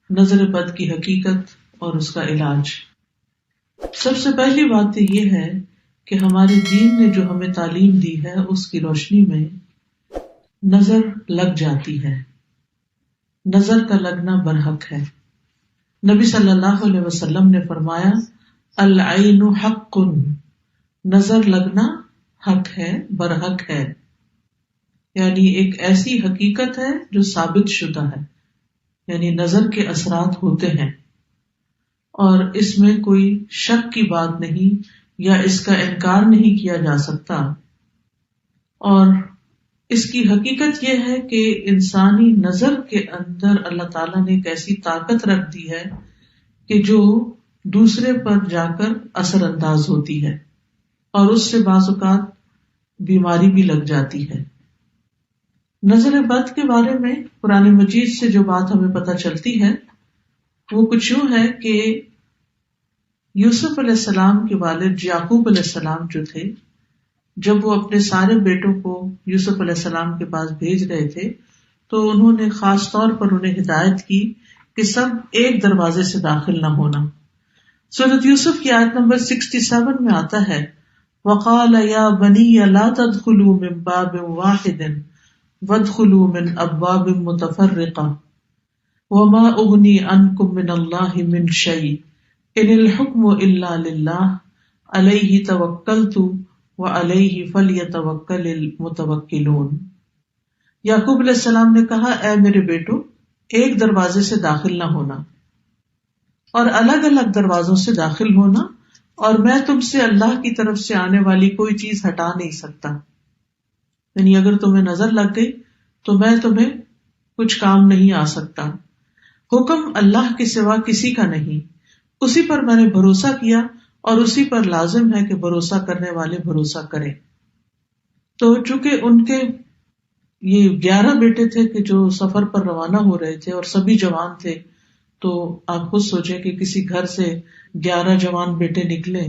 نظر بد کی حقیقت اور اس کا علاج۔ سب سے پہلی بات تو یہ ہے کہ ہمارے دین نے جو ہمیں تعلیم دی ہے اس کی روشنی میں نظر لگ جاتی ہے، نظر کا لگنا برحق ہے۔ نبی صلی اللہ علیہ وسلم نے فرمایا العین حق، نظر لگنا حق ہے، برحق ہے، یعنی ایک ایسی حقیقت ہے جو ثابت شدہ ہے، یعنی نظر کے اثرات ہوتے ہیں اور اس میں کوئی شک کی بات نہیں یا اس کا انکار نہیں کیا جا سکتا۔ اور اس کی حقیقت یہ ہے کہ انسانی نظر کے اندر اللہ تعالیٰ نے ایک ایسی طاقت رکھ دی ہے کہ جو دوسرے پر جا کر اثر انداز ہوتی ہے اور اس سے بعض اوقات بیماری بھی لگ جاتی ہے۔ نظر بد کے بارے میں قرآن مجید سے جو بات ہمیں پتہ چلتی ہے وہ کچھ یوں ہے کہ یوسف علیہ السلام کے والد یعقوب علیہ السلام جو تھے، جب وہ اپنے سارے بیٹوں کو یوسف علیہ السلام کے پاس بھیج رہے تھے تو انہوں نے خاص طور پر انہیں ہدایت کی کہ سب ایک دروازے سے داخل نہ ہونا۔ سورۃ یوسف کی آیت نمبر 67 میں آتا ہے وَقَالَ يَا بَنِيَّ لَا تَدْخُلُوا مِن بَابٍ وَاحِدٍ وَادْخُلُوا مِنْ أَبْوَابٍ مُتَفَرِّقَةٍ وَمَا أُغْنِي عَنْكُم مِّنَ اللَّهِ مِن شَيْءٍ إِنِ الْحُكْمُ إِلَّا لِلَّهِ عَلَيْهِ تَوَكَّلْتُ وَعَلَيْهِ فَلْيَتَوَكَّلِ الْمُتَوَكِّلُونَ۔ یعقوب علیہ السلام نے کہا اے میرے بیٹو، ایک دروازے سے داخل نہ ہونا اور الگ الگ دروازوں سے داخل ہونا، اور میں تم سے اللہ کی طرف سے آنے والی کوئی چیز ہٹا نہیں سکتا، یعنی اگر تمہیں نظر لگ گئی تو میں تمہیں کچھ کام نہیں آ سکتا۔ حکم اللہ کے سوا کسی کا نہیں، اسی پر میں نے بھروسہ کیا اور اسی پر لازم ہے کہ بھروسہ کرنے والے بھروسہ کریں۔ تو چونکہ ان کے یہ 11 بیٹے تھے کہ جو سفر پر روانہ ہو رہے تھے اور سبھی جوان تھے، تو آپ خود سوچیں کہ کسی گھر سے 11 جوان بیٹے نکلے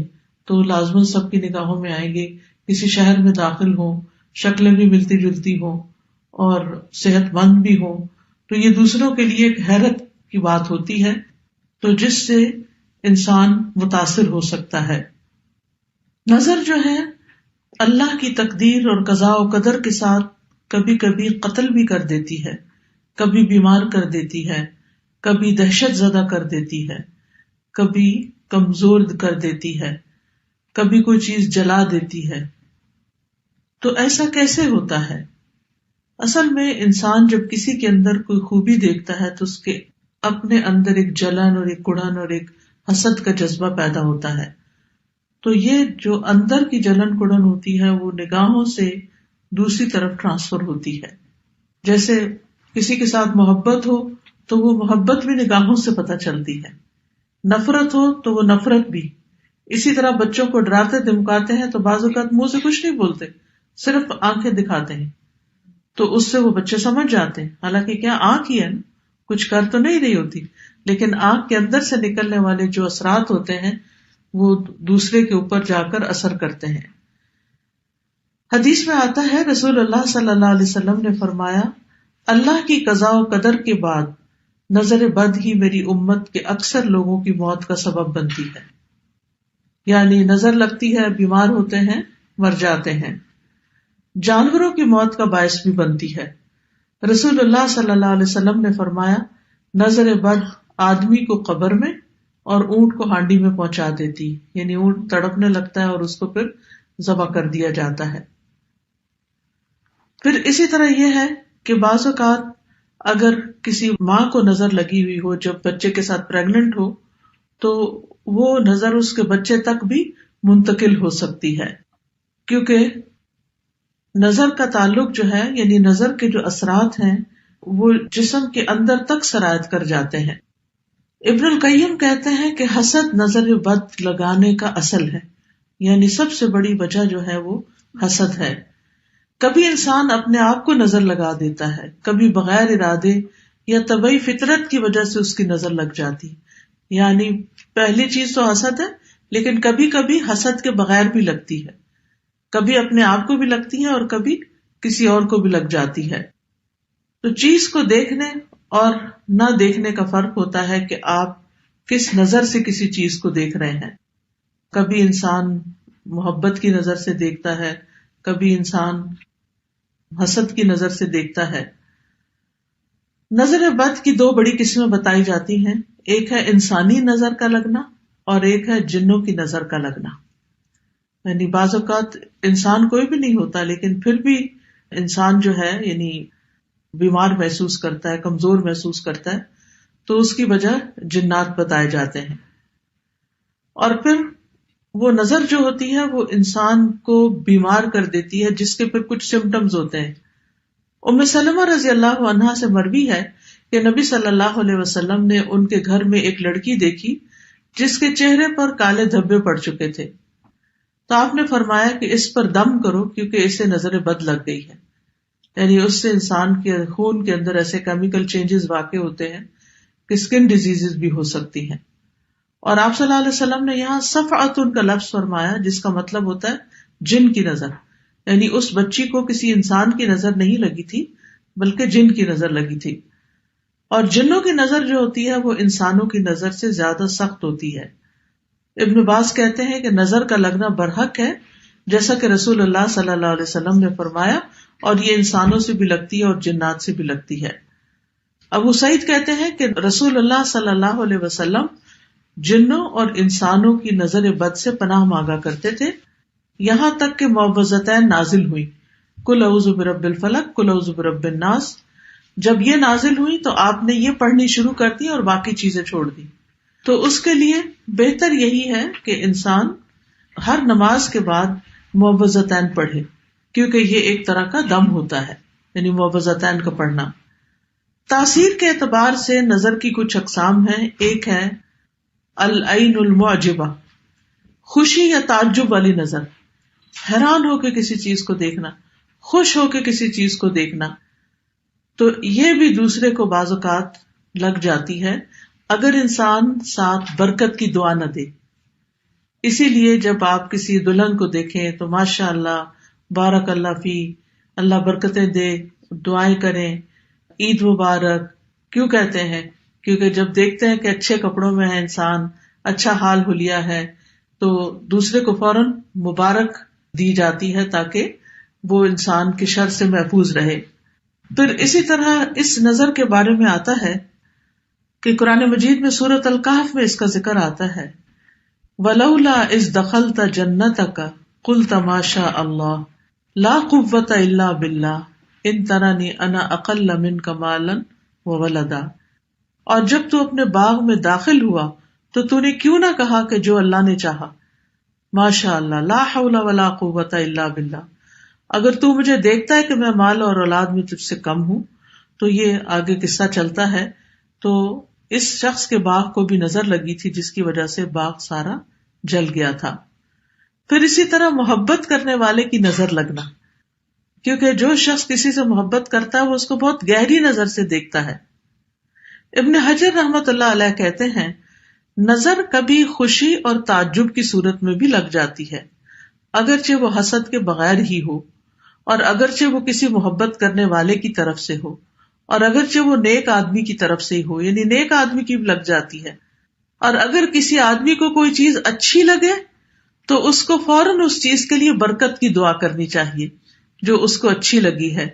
تو لازماً سب کی نگاہوں میں آئیں گے، کسی شہر میں داخل ہوں، شکلیں بھی ملتی جلتی ہوں اور صحت مند بھی ہوں، تو یہ دوسروں کے لیے ایک حیرت کی بات ہوتی ہے، تو جس سے انسان متاثر ہو سکتا ہے۔ نظر جو ہے اللہ کی تقدیر اور قضاء و قدر کے ساتھ کبھی کبھی قتل بھی کر دیتی ہے، کبھی بیمار کر دیتی ہے، کبھی دہشت زدہ کر دیتی ہے، کبھی کمزور کر دیتی ہے، کبھی کوئی چیز جلا دیتی ہے۔ تو ایسا کیسے ہوتا ہے؟ اصل میں انسان جب کسی کے اندر کوئی خوبی دیکھتا ہے تو اس کے اپنے اندر ایک جلن اور ایک کڑن اور ایک حسد کا جذبہ پیدا ہوتا ہے، تو یہ جو اندر کی جلن کڑن ہوتی ہے وہ نگاہوں سے دوسری طرف ٹرانسفر ہوتی ہے۔ جیسے کسی کے ساتھ محبت ہو تو وہ محبت بھی نگاہوں سے پتہ چلتی ہے، نفرت ہو تو وہ نفرت بھی۔ اسی طرح بچوں کو ڈراتے دھمکاتے ہیں تو بعض اوقات منہ سے کچھ نہیں بولتے، صرف آنکھیں دکھاتے ہیں، تو اس سے وہ بچے سمجھ جاتے ہیں، حالانکہ کیا آنکھ ہی ہے نا، کچھ کر تو نہیں رہی ہوتی، لیکن آنکھ کے اندر سے نکلنے والے جو اثرات ہوتے ہیں وہ دوسرے کے اوپر جا کر اثر کرتے ہیں۔ حدیث میں آتا ہے رسول اللہ صلی اللہ علیہ وسلم نے فرمایا اللہ کی قضاء و قدر کے بعد نظر بد ہی میری امت کے اکثر لوگوں کی موت کا سبب بنتی ہے، یعنی نظر لگتی ہے، بیمار ہوتے ہیں، مر جاتے ہیں، جانوروں کی موت کا باعث بھی بنتی ہے۔ رسول اللہ صلی اللہ علیہ وسلم نے فرمایا نظر بد آدمی کو قبر میں اور اونٹ کو ہانڈی میں پہنچا دیتی، یعنی اونٹ تڑپنے لگتا ہے اور اس کو پھر ذبح کر دیا جاتا ہے۔ پھر اسی طرح یہ ہے کہ بعض اوقات اگر کسی ماں کو نظر لگی ہوئی ہو جب بچے کے ساتھ پریگننٹ ہو تو وہ نظر اس کے بچے تک بھی منتقل ہو سکتی ہے، کیونکہ نظر کا تعلق جو ہے، یعنی نظر کے جو اثرات ہیں وہ جسم کے اندر تک سرایت کر جاتے ہیں۔ ابن القیم کہتے ہیں کہ حسد نظر بد لگانے کا اصل ہے، یعنی سب سے بڑی وجہ جو ہے وہ حسد ہے۔ کبھی انسان اپنے آپ کو نظر لگا دیتا ہے، کبھی بغیر ارادے یا طبعی فطرت کی وجہ سے اس کی نظر لگ جاتی، یعنی پہلی چیز تو حسد ہے، لیکن کبھی کبھی حسد کے بغیر بھی لگتی ہے، کبھی اپنے آپ کو بھی لگتی ہے اور کبھی کسی اور کو بھی لگ جاتی ہے۔ تو چیز کو دیکھنے اور نہ دیکھنے کا فرق ہوتا ہے کہ آپ کس نظر سے کسی چیز کو دیکھ رہے ہیں. کبھی انسان محبت کی نظر سے دیکھتا ہے، کبھی انسان حسد کی نظر سے دیکھتا ہے. نظر بد کی دو بڑی قسمیں بتائی جاتی ہیں، ایک ہے انسانی نظر کا لگنا اور ایک ہے جنوں کی نظر کا لگنا. یعنی بعض اوقات انسان کوئی بھی نہیں ہوتا لیکن پھر بھی انسان جو ہے یعنی بیمار محسوس کرتا ہے، کمزور محسوس کرتا ہے، تو اس کی وجہ جنات بتائے جاتے ہیں. اور پھر وہ نظر جو ہوتی ہے وہ انسان کو بیمار کر دیتی ہے، جس کے پھر کچھ سمٹمز ہوتے ہیں. ام سلمہ رضی اللہ عنہا سے مروی ہے کہ نبی صلی اللہ علیہ وسلم نے ان کے گھر میں ایک لڑکی دیکھی جس کے چہرے پر کالے دھبے پڑ چکے تھے. تو آپ نے فرمایا کہ اس پر دم کرو کیونکہ اسے نظر بد لگ گئی ہے. یعنی اس سے انسان کے خون کے اندر ایسے کیمیکل چینجز واقع ہوتے ہیں کہ اسکن ڈیزیزز بھی ہو سکتی ہیں. اور آپ صلی اللہ علیہ وسلم نے یہاں صفعۃ کا لفظ فرمایا جس کا مطلب ہوتا ہے جن کی نظر. یعنی اس بچی کو کسی انسان کی نظر نہیں لگی تھی بلکہ جن کی نظر لگی تھی. اور جنوں کی نظر جو ہوتی ہے وہ انسانوں کی نظر سے زیادہ سخت ہوتی ہے. ابن باز کہتے ہیں کہ نظر کا لگنا برحق ہے جیسا کہ رسول اللہ صلی اللہ علیہ وسلم نے فرمایا، اور یہ انسانوں سے بھی لگتی ہے اور جنات سے بھی لگتی ہے. ابو سعید کہتے ہیں کہ رسول اللہ صلی اللہ علیہ وسلم جنوں اور انسانوں کی نظر بد سے پناہ مانگا کرتے تھے، یہاں تک کہ معوذتین نازل ہوئی، قل اعوذ برب الفلق قل اعوذ برب الناس. جب یہ نازل ہوئی تو آپ نے یہ پڑھنی شروع کر دی اور باقی چیزیں چھوڑ دی. تو اس کے لیے بہتر یہی ہے کہ انسان ہر نماز کے بعد معوذتین پڑھے، کیونکہ یہ ایک طرح کا دم ہوتا ہے، یعنی معوذتین کا پڑھنا. تاثیر کے اعتبار سے نظر کی کچھ اقسام ہیں. ایک ہے العین المعجبہ، خوشی یا تعجب والی نظر، حیران ہو کے کسی چیز کو دیکھنا، خوش ہو کے کسی چیز کو دیکھنا. تو یہ بھی دوسرے کو بعض اوقات لگ جاتی ہے اگر انسان ساتھ برکت کی دعا نہ دے. اسی لیے جب آپ کسی دلہن کو دیکھیں تو ماشاء اللہ بارک اللہ فی، اللہ برکتیں دے، دعائیں کریں، عید مبارک. کیوں کہتے ہیں؟ کیونکہ جب دیکھتے ہیں کہ اچھے کپڑوں میں ہے انسان، اچھا حال حلیہ ہے، تو دوسرے کو فوراً مبارک دی جاتی ہے تاکہ وہ انسان کے شر سے محفوظ رہے. پھر اسی طرح اس نظر کے بارے میں آتا ہے کہ قرآن مجید میں سورۃ الکہف میں اس کا ذکر آتا ہے، وَلَوْلَا إِذْ دَخَلْتَ جَنَّتَكَ قُلْتَ مَا شَاءَ اللَّهُ لَا قُوَّةَ إِلَّا بِاللَّهِ إِن تَرَنِي أَنَا أَقَلَّ مِنْكَ مَالًا وَوَلَدًا. اور جب تو اپنے باغ میں داخل ہوا تو تو نے کیوں نہ کہا کہ جو اللہ نے چاہا، ماشاء اللہ لا حول ولا قوت الا باللہ. اگر تو مجھے دیکھتا ہے کہ میں مال اور اولاد میں تجھ سے کم ہوں. تو یہ آگے قصہ چلتا ہے. تو اس شخص کے باغ کو بھی نظر لگی تھی جس کی وجہ سے باغ سارا جل گیا تھا. پھر اسی طرح محبت کرنے والے کی نظر لگنا، کیونکہ جو شخص کسی سے محبت کرتا ہے وہ اس کو بہت گہری نظر سے دیکھتا ہے. ابن حجر رحمت اللہ علیہ کہتے ہیں نظر کبھی خوشی اور تعجب کی صورت میں بھی لگ جاتی ہے، اگرچہ وہ حسد کے بغیر ہی ہو، اور اگرچہ وہ کسی محبت کرنے والے کی طرف سے ہو، اور اگرچہ وہ نیک آدمی کی طرف سے ہی ہو، یعنی نیک آدمی کی بھی لگ جاتی ہے. اور اگر کسی آدمی کو کوئی چیز اچھی لگے تو اس کو فوراً اس چیز کے لیے برکت کی دعا کرنی چاہیے جو اس کو اچھی لگی ہے،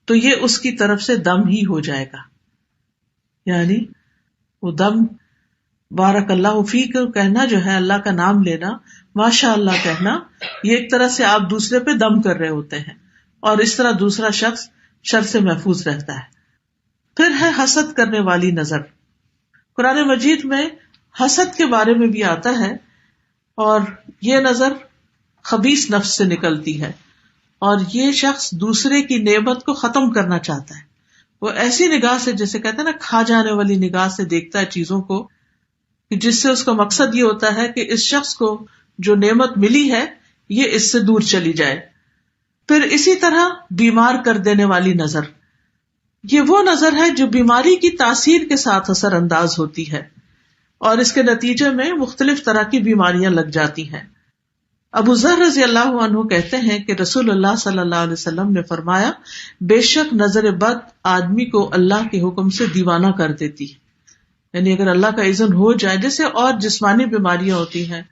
تو یہ اس کی طرف سے دم ہی ہو جائے گا. یعنی وہ دم بارک اللہ فیک کہنا جو ہے، اللہ کا نام لینا، ماشاء اللہ کہنا، یہ ایک طرح سے آپ دوسرے پہ دم کر رہے ہوتے ہیں، اور اس طرح دوسرا شخص شر سے محفوظ رہتا ہے. پھر ہے حسد کرنے والی نظر. قرآن مجید میں حسد کے بارے میں بھی آتا ہے، اور یہ نظر خبیث نفس سے نکلتی ہے، اور یہ شخص دوسرے کی نعمت کو ختم کرنا چاہتا ہے. وہ ایسی نگاہ سے، جیسے کہتے ہیں نا کھا جانے والی نگاہ سے دیکھتا ہے چیزوں کو، جس سے اس کا مقصد یہ ہوتا ہے کہ اس شخص کو جو نعمت ملی ہے یہ اس سے دور چلی جائے. پھر اسی طرح بیمار کر دینے والی نظر، یہ وہ نظر ہے جو بیماری کی تاثیر کے ساتھ اثر انداز ہوتی ہے، اور اس کے نتیجے میں مختلف طرح کی بیماریاں لگ جاتی ہیں. ابو ذر رضی اللہ عنہ کہتے ہیں کہ رسول اللہ صلی اللہ علیہ وسلم نے فرمایا، بے شک نظر بد آدمی کو اللہ کے حکم سے دیوانہ کر دیتی، یعنی اگر اللہ کا اذن ہو جائے، جیسے اور جسمانی بیماریاں ہوتی ہیں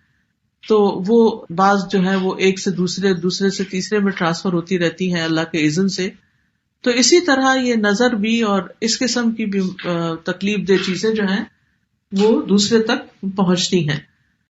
تو وہ بعض جو ہے وہ ایک سے دوسرے سے تیسرے میں ٹرانسفر ہوتی رہتی ہیں اللہ کے اذن سے، تو اسی طرح یہ نظر بھی اور اس قسم کی بھی تکلیف دہ چیزیں جو ہیں وہ دوسرے تک پہنچتی ہیں.